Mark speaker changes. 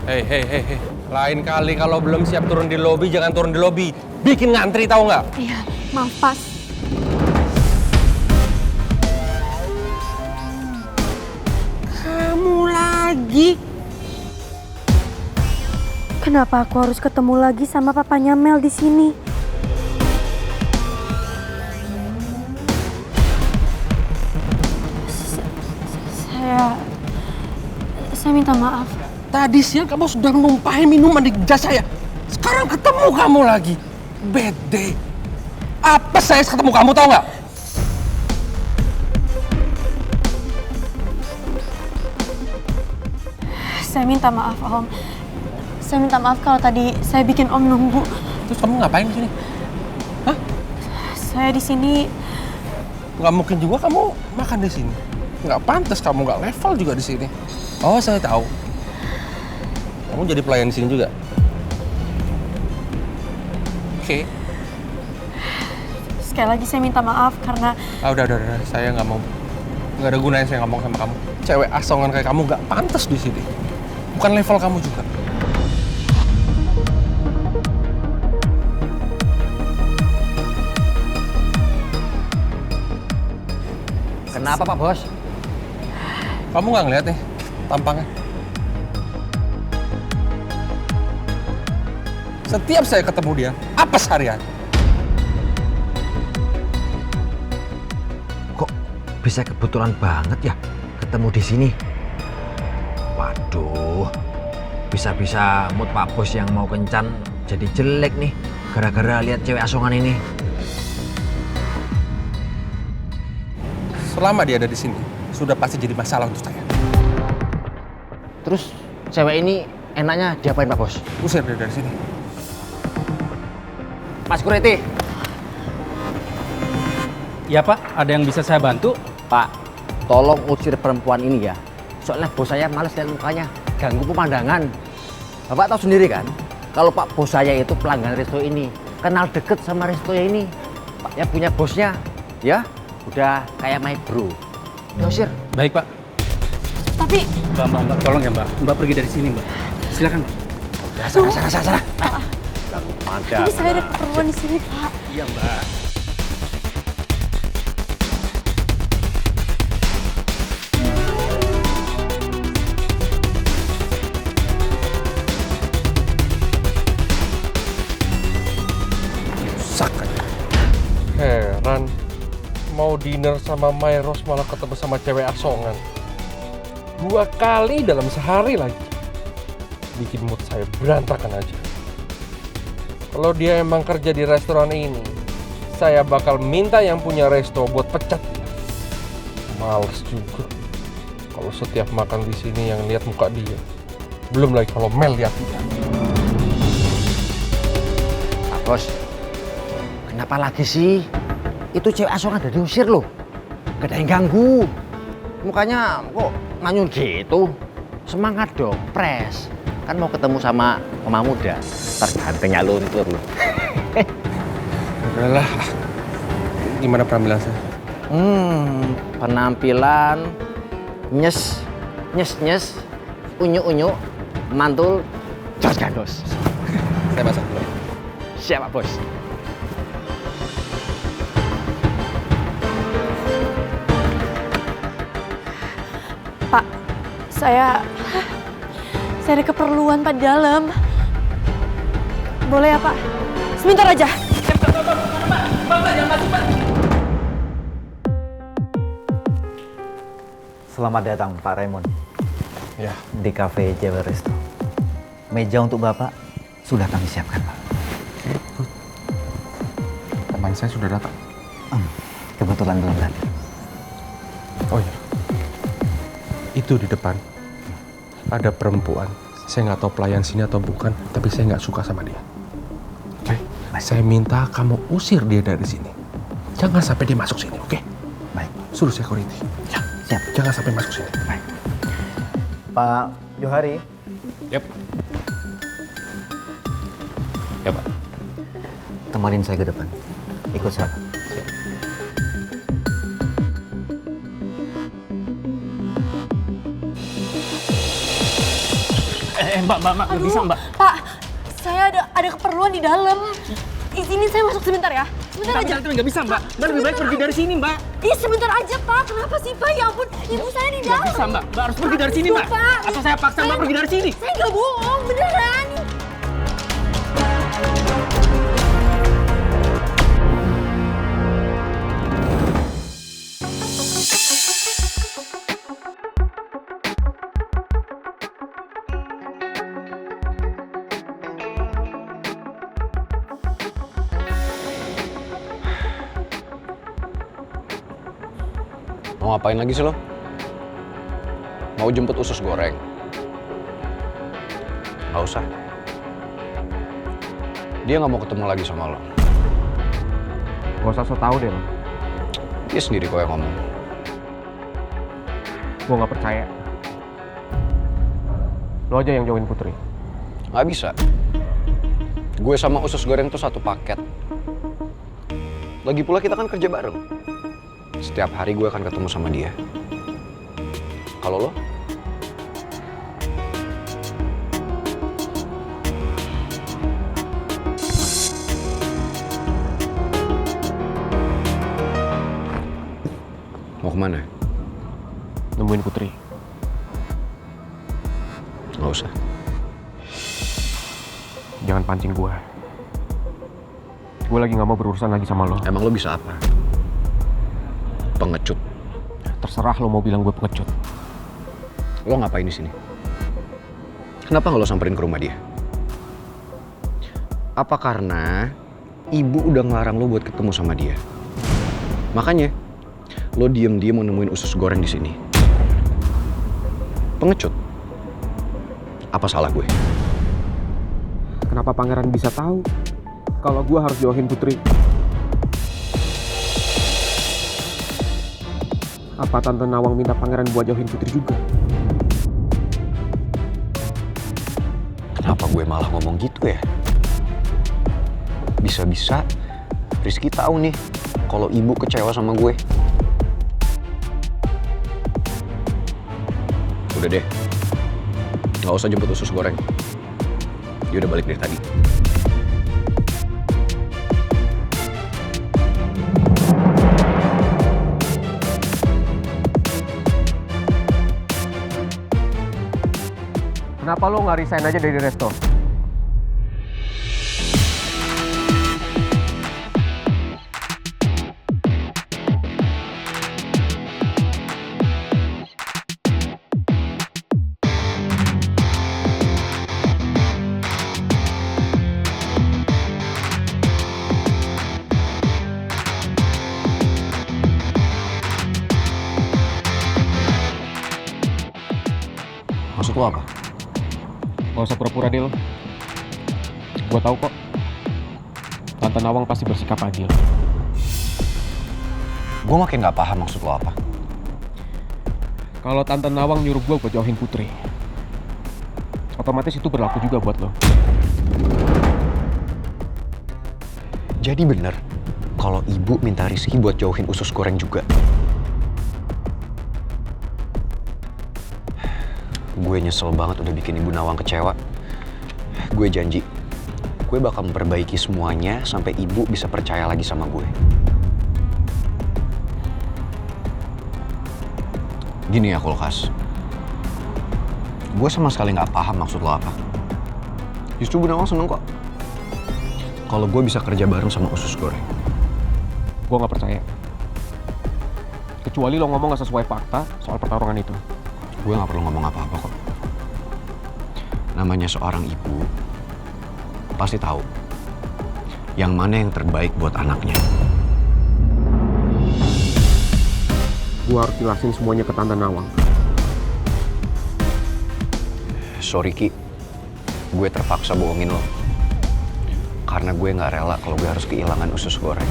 Speaker 1: Hei, hei, hei, hei. Lain kali kalau belum siap turun di lobi, jangan turun di lobi. Bikin ngantri, tahu nggak?
Speaker 2: Iya, maaf Pas.
Speaker 1: Kamu lagi?
Speaker 2: Kenapa aku harus ketemu lagi sama papanya Mel di sini? Saya minta maaf.
Speaker 1: Tadi siang kamu sudah numpahin minuman di jas saya. Sekarang ketemu kamu lagi. Bede. Apa saya ketemu kamu, tahu nggak?
Speaker 2: Saya minta maaf, Om. Saya minta maaf kalau tadi saya bikin Om nunggu.
Speaker 1: Terus kamu ngapain di sini? Hah?
Speaker 2: Saya di sini.
Speaker 1: Nggak mungkin juga kamu makan di sini. Nggak pantas kamu nggak level juga di sini. Oh, saya tahu. Kamu jadi pelayan di sini juga. Oke.
Speaker 2: Sekali lagi saya minta maaf karena
Speaker 1: Udah. Saya nggak mau. Nggak ada gunanya saya ngomong sama kamu. Cewek asongan kayak kamu nggak pantas di sini. Bukan level kamu juga.
Speaker 3: Kenapa Pak Bos?
Speaker 1: Kamu nggak ngeliat nih tampangnya? Setiap saya ketemu dia, apa seharian?
Speaker 3: Kok bisa kebetulan banget ya ketemu di sini? Waduh, bisa-bisa mood Pak Bos yang mau kencan jadi jelek nih gara-gara lihat cewek asongan ini.
Speaker 1: Selama dia ada di sini, sudah pasti jadi masalah untuk saya.
Speaker 3: Terus cewek ini enaknya diapain Pak Bos?
Speaker 1: Usir dia dari sini.
Speaker 3: Mas Kureti.
Speaker 4: Ya Pak, ada yang bisa saya bantu?
Speaker 3: Pak, tolong usir perempuan ini ya. Soalnya bos saya males lihat mukanya, ganggu pemandangan. Bapak tahu sendiri kan, kalau Pak bos saya itu pelanggan resto ini, kenal deket sama resto ini. Pak ya punya bosnya, ya udah kayak my bro. Diusir.
Speaker 4: Baik Pak.
Speaker 2: tapi
Speaker 4: Mbak, tolong ya Mbak. Mbak pergi dari sini Mbak. Silakan.
Speaker 3: Ya, sana. Ganggu pemandangan.
Speaker 2: ini saya ada keperluan di sini, Pak.
Speaker 4: Iya Mbak.
Speaker 1: Rusak aja. Heran. Mau dinner sama Mayros malah ketemu sama cewek asongan. 2 kali dalam sehari lagi. Bikin mood saya berantakan aja. Kalau dia emang kerja di restoran ini, saya bakal minta yang punya resto buat pecat dia. Males juga. Kalau setiap makan di sini yang lihat muka dia. Belum lagi kalau Mel lihat dia.
Speaker 3: Pak Bos, kenapa lagi sih? Itu cewek asongan udah diusir loh. Gak ada yang ganggu. Mukanya kok nganyun gitu. Semangat dong, pres. Kan mau ketemu sama mama muda. Ntar gantengnya luntur loh.
Speaker 1: Udahlah. Gimana penampilan saya?
Speaker 3: Penampilan nyes, unyu, mantul, jos gandos.
Speaker 1: Saya masak dulu.
Speaker 3: Siap Pak Bos.
Speaker 2: Pak, saya ada keperluan Pak di dalam. Boleh ya Pak? Sebentar aja.
Speaker 5: Selamat datang Pak Raymond
Speaker 1: Ya.
Speaker 5: di Cafe Jawa Resto. Meja untuk Bapak sudah kami siapkan, Pak.
Speaker 1: Teman saya sudah datang.
Speaker 5: Kebetulan belum datang.
Speaker 1: Oh iya. Itu di depan ada perempuan. Saya nggak tahu pelayan sini atau bukan, tapi saya nggak suka sama dia. Oke? Saya minta kamu usir dia dari sini. Jangan sampai dia masuk sini, oke?
Speaker 5: Baik,
Speaker 1: Suruh security. Ya.
Speaker 5: siap.
Speaker 1: Jangan sampai masuk sini.
Speaker 5: Baik. Pak Johari,
Speaker 4: Yap. Ya Pak.
Speaker 5: temenin saya ke depan. Ikut saya.
Speaker 4: Mbak, nggak bisa, Mbak.
Speaker 2: Pak, saya ada keperluan di dalam. Izinin saya masuk sebentar ya. Sebentar aja.
Speaker 4: Nggak bisa, Mbak. Mbak lebih baik pergi dari sini, Mbak.
Speaker 2: Ih, sebentar aja, Pak. Kenapa sih, Pak? Ya ampun, ibu saya di dalam.
Speaker 4: Nggak bisa, Mbak. Mbak harus pergi dari sini, Mbak.
Speaker 2: Pak.
Speaker 4: Atau saya paksa Mbak pergi dari sini.
Speaker 2: Saya nggak bohong, beneran.
Speaker 6: Mau ngapain lagi sih lo? Mau jemput usus goreng? Gak usah. Dia gak mau ketemu lagi sama lo.
Speaker 1: Gak usah so tau deh lo.
Speaker 6: Dia sendiri kok yang ngomong.
Speaker 1: Gue gak percaya. Lo aja yang jauhin Putri.
Speaker 6: Gak bisa. Gue sama usus goreng tuh satu paket. Lagi pula kita kan kerja bareng. Setiap hari gue akan ketemu sama dia. Kalau lo? Mau kemana?
Speaker 1: Nemuin Putri.
Speaker 6: Nggak usah.
Speaker 1: Jangan pancing gue. Gue lagi gak mau berurusan lagi sama lo.
Speaker 6: Emang lo bisa apa? Pengecut.
Speaker 1: Terserah lo mau bilang gue pengecut.
Speaker 6: Lo ngapain di sini? Kenapa nggak lo samperin ke rumah dia? Apa karena ibu udah ngelarang lo buat ketemu sama dia? Makanya lo diem-diem mau nemuin usus goreng di sini. Pengecut. Apa salah gue?
Speaker 1: Kenapa pangeran bisa tahu kalau gue harus jauhin Putri? Apa Tante Nawang minta pangeran buat jauhin Putri juga?
Speaker 6: Kenapa gue malah ngomong gitu ya? Bisa-bisa Rizky tahu nih kalau ibu kecewa sama gue. Udah deh, nggak usah jemput usus goreng. Dia udah balik dari tadi.
Speaker 1: Kenapa lo nggak resign aja dari resto?
Speaker 6: Maksud lo apa?
Speaker 1: Gak usah pura-pura deh lo. Gue tahu kok. Tante Nawang pasti bersikap adil.
Speaker 6: Gue makin gak paham maksud lo apa.
Speaker 1: Kalau Tante Nawang nyuruh gue buat jauhin Putri, otomatis itu berlaku juga buat lo.
Speaker 6: Jadi bener kalau ibu minta Rizky buat jauhin usus goreng juga. Gue nyesel banget udah bikin Ibu Nawang kecewa. Gue janji, gue bakal memperbaiki semuanya sampai ibu bisa percaya lagi sama gue. Gini ya Kulkas, gue sama sekali nggak paham maksud lo apa. Justru Bu Nawang seneng kok kalau gue bisa kerja bareng sama usus goreng.
Speaker 1: Gue nggak percaya. Kecuali lo ngomong nggak sesuai fakta soal pertarungan itu.
Speaker 6: Gue gak perlu ngomong apa-apa kok. Namanya seorang ibu pasti tahu yang mana yang terbaik buat anaknya.
Speaker 1: Gue harus jelasin semuanya ke Tante Nawang.
Speaker 6: Sorry Ki, gue terpaksa bohongin lo. Karena gue gak rela kalau gue harus kehilangan usus goreng.